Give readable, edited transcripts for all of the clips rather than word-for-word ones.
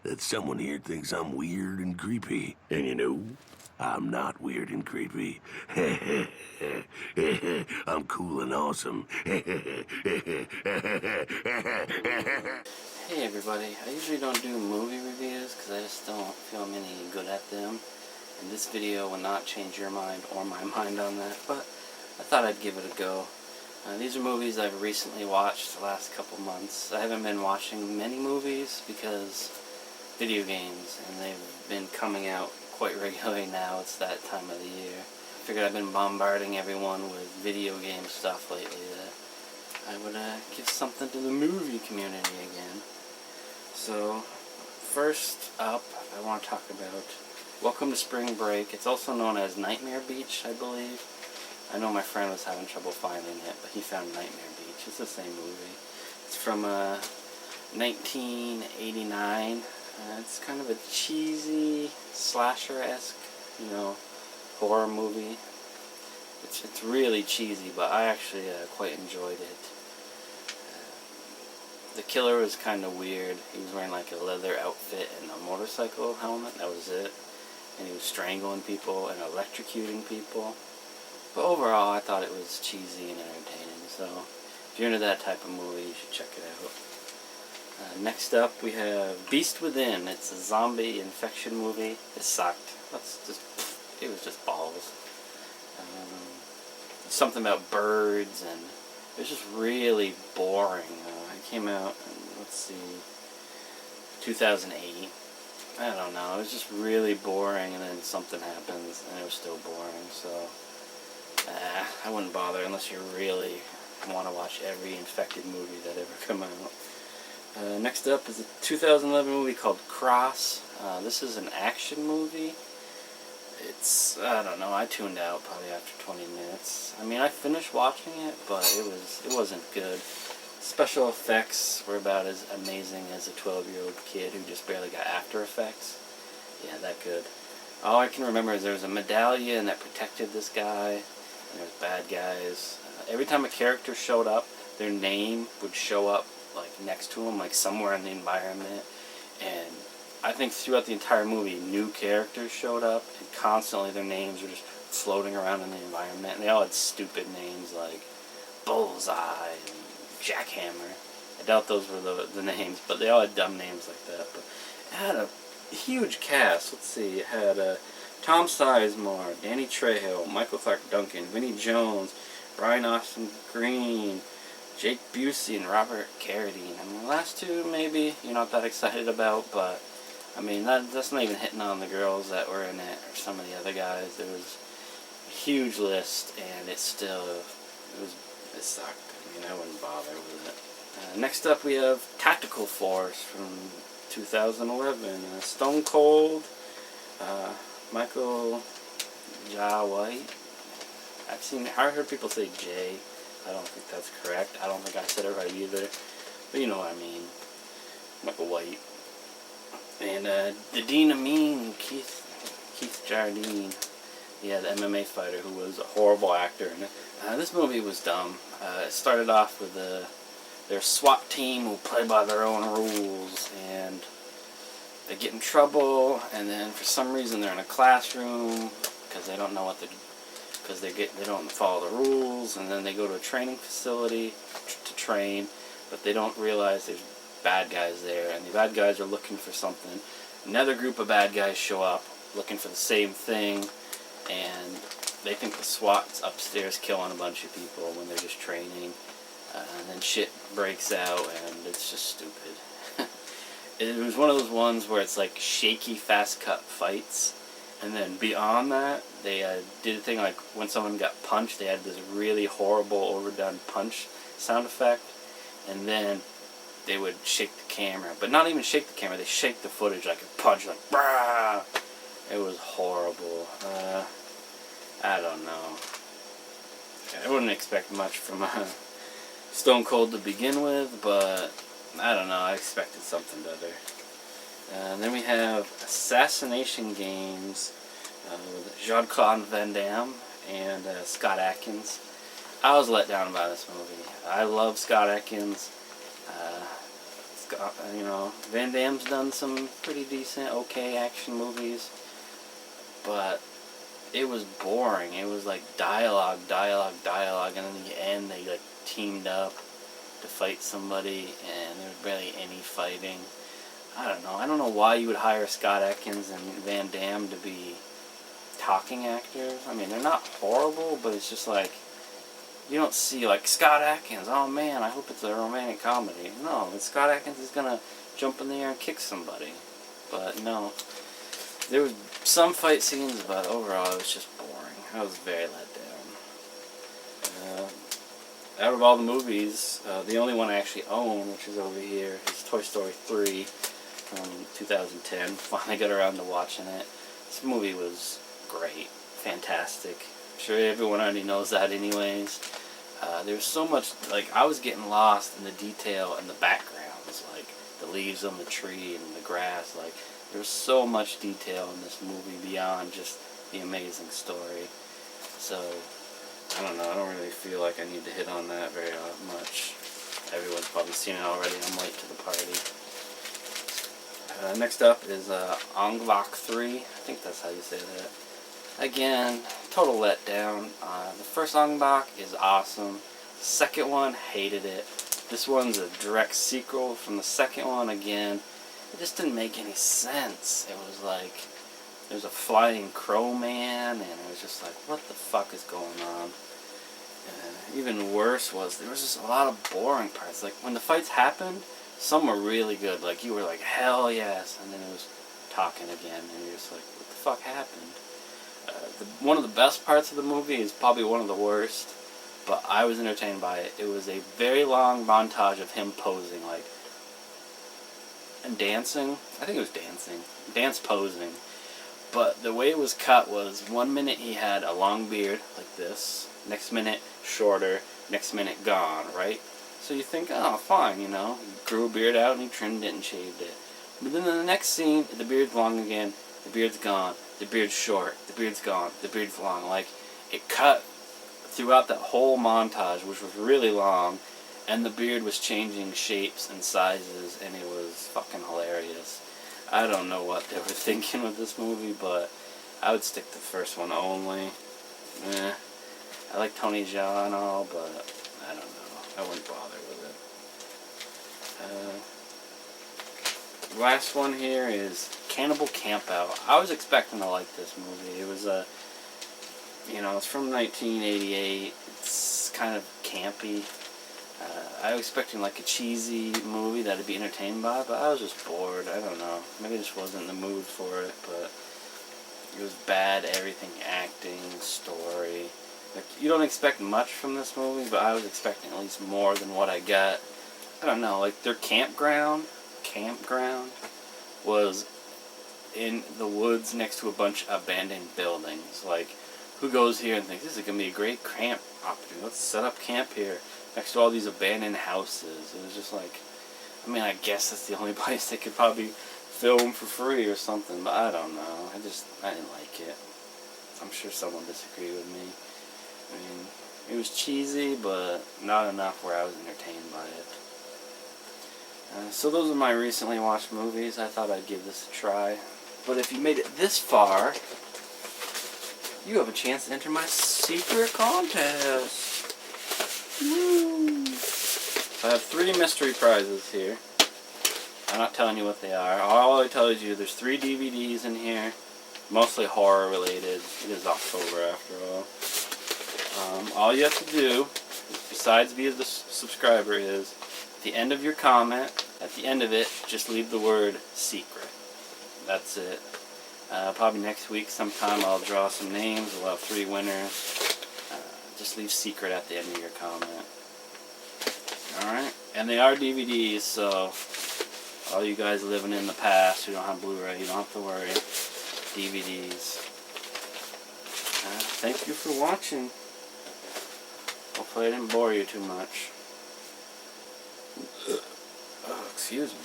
that someone here thinks I'm weird and creepy. And you know, I'm not weird and creepy. I'm cool and awesome. Hey everybody, I usually don't do movie reviews because I just don't feel I'm any good at them. And this video will not change your mind or my mind on that, but I thought I'd give it a go. These are movies I've recently watched the last couple months. I haven't been watching many movies because video games, and they've been coming out quite regularly now. It's that time of the year. I figured I've been bombarding everyone with video game stuff lately that I would give something to the movie community again. So, first up, I want to talk about Welcome to Spring Break. It's also known as Nightmare Beach, I believe. I know my friend was having trouble finding it, but he found Nightmare Beach. It's the same movie. It's from 1989. It's kind of a cheesy, slasher-esque, horror movie. It's really cheesy, but I actually quite enjoyed it. The killer was kind of weird. He was wearing like a leather outfit and a motorcycle helmet. That was it. And he was strangling people and electrocuting people. But overall, I thought it was cheesy and entertaining. So, if you're into that type of movie, you should check it out. Next up, we have Beast Within. It's a zombie infection movie. It sucked. It was just balls. Something about birds, and it was just really boring. It came out in, let's see, 2008. I don't know. It was just really boring, and then something happens, and it was still boring. So, I wouldn't bother unless you really want to watch every infected movie that ever come out. Next up is a 2011 movie called Cross. This is an action movie. I don't know, I tuned out probably after 20 minutes. I mean, I finished watching it, but it wasn't good. Special effects were about as amazing as a 12-year-old kid who just barely got After Effects. Yeah, that good. All I can remember is there was a medallion that protected this guy, and there was bad guys. Every time a character showed up, their name would show up like next to them, like somewhere in the environment. And I think throughout the entire movie, new characters showed up, and constantly their names were just floating around in the environment. And they all had stupid names like Bullseye and Jackhammer. I doubt those were the names, but they all had dumb names like that. But it had a huge cast. Let's see, it had Tom Sizemore, Danny Trejo, Michael Clark Duncan, Vinnie Jones, Brian Austin Green, Jake Busey, and Robert Carradine. I mean, the last two maybe you're not that excited about, but I mean that's not even hitting on the girls that were in it or some of the other guys. There was a huge list, and it sucked. I mean, I wouldn't bother with it. Next up, we have Tactical Force from 2011. Stone Cold, Michael Jai White. I heard people say Jay. I don't think that's correct. I don't think I said it right either. But you know what I mean. Michael White. And the Dean Amin, Keith Jardine. Yeah, the MMA fighter who was a horrible actor. And this movie was dumb. It started off with their SWAT team who play by their own rules, and they get in trouble, and then for some reason they're in a classroom because they don't know because they don't follow the rules, and then they go to a training facility to train, but they don't realize there's bad guys there, and the bad guys are looking for something. Another group of bad guys show up looking for the same thing, and they think the SWAT's upstairs killing a bunch of people when they're just training, and then shit breaks out, and it's just stupid. It was one of those ones where it's like shaky, fast-cut fights, and then beyond that, they did a thing like when someone got punched, they had this really horrible, overdone punch sound effect, and then they would shake the camera, but not even shake the camera, they shake the footage like a punch, like brah! It was horrible. I don't know. I wouldn't expect much from Stone Cold to begin with, but I don't know, I expected something better. Then we have Assassination Games with Jean-claude Van Damme and Scott Adkins. I was let down by this movie. I love Scott Adkins. You know, Van Damme's done some pretty decent, okay action movies, but it was boring. It was like dialogue, dialogue, dialogue, and in the end they like teamed up to fight somebody, and there was barely any fighting. I don't know. I don't know why you would hire Scott Adkins and Van Damme to be talking actors. I mean, they're not horrible, but it's just like, you don't see like Scott Adkins, oh man, I hope it's a romantic comedy. No, Scott Adkins is gonna jump in the air and kick somebody. But no, there was some fight scenes, but overall it was just boring. I was very let down. Out of all the movies, the only one I actually own, which is over here, is Toy Story 3 from 2010. Finally got around to watching it. This movie was great, fantastic. I'm sure everyone already knows that anyways. There's so much, like, I was getting lost in the detail and the backgrounds, like the leaves on the tree and the grass. Like, there's so much detail in this movie beyond just the amazing story. So, I don't know, I don't really feel like I need to hit on that very much. Everyone's probably seen it already. I'm late to the party. Next up is Ong Bak 3. I think that's how you say that. Again, total letdown. The first Ong Bak is awesome. The second one, hated it. This one's a direct sequel from the second one. Again, it just didn't make any sense. It was like, there's a flying crow man, and it was just like, what the fuck is going on? And even worse was, there was just a lot of boring parts. Like, when the fights happened, some were really good. Like, you were like, hell yes, and then it was talking again, and you're just like, what the fuck happened? One of the best parts of the movie is probably one of the worst, but I was entertained by it. It was a very long montage of him posing, like, and dancing. I think it was dancing. Dance posing. But the way it was cut was, 1 minute he had a long beard, like this, next minute shorter, next minute gone, right? So you think, oh, fine, you know, he grew a beard out and he trimmed it and shaved it. But then in the next scene, the beard's long again, the beard's gone, the beard's short, the beard's gone, the beard's long. Like, it cut throughout that whole montage, which was really long, and the beard was changing shapes and sizes, and it was fucking hilarious. I don't know what they were thinking with this movie, but I would stick to the first one only. I like Tony Jaa and all, but I don't know. I wouldn't bother with it. Last one here is Cannibal Campout. I was expecting to like this movie. It was it's from 1988. It's kind of campy. I was expecting like a cheesy movie that I'd be entertained by, but I was just bored. I don't know. Maybe I just wasn't in the mood for it, but it was bad. Everything, acting, story. Like, you don't expect much from this movie, but I was expecting at least more than what I got. I don't know, like their campground was in the woods next to a bunch of abandoned buildings. Like, who goes here and thinks, this is going to be a great camp opportunity, let's set up camp here next to all these abandoned houses. It was just like, I mean, I guess that's the only place they could probably film for free or something, but I don't know. I didn't like it. I'm sure someone disagreed with me. I mean, it was cheesy, but not enough where I was entertained by it. So those are my recently watched movies. I thought I'd give this a try. But if you made it this far, you have a chance to enter my secret contest. Woo! So I have 3 mystery prizes here. I'm not telling you what they are. All I tell you, there's 3 DVDs in here, mostly horror related. It is October after all. All you have to do, besides be the subscriber, is at the end of your comment, at the end of it, just leave the word secret. That's it. Probably next week sometime I'll draw some names. We'll have 3 winners. Just leave secret at the end of your comment. Alright? And they are DVDs, so all you guys living in the past who don't have Blu-ray, you don't have to worry. DVDs. Thank you for watching. Hopefully I didn't bore you too much. Oh, excuse me.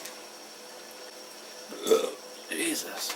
Jesus.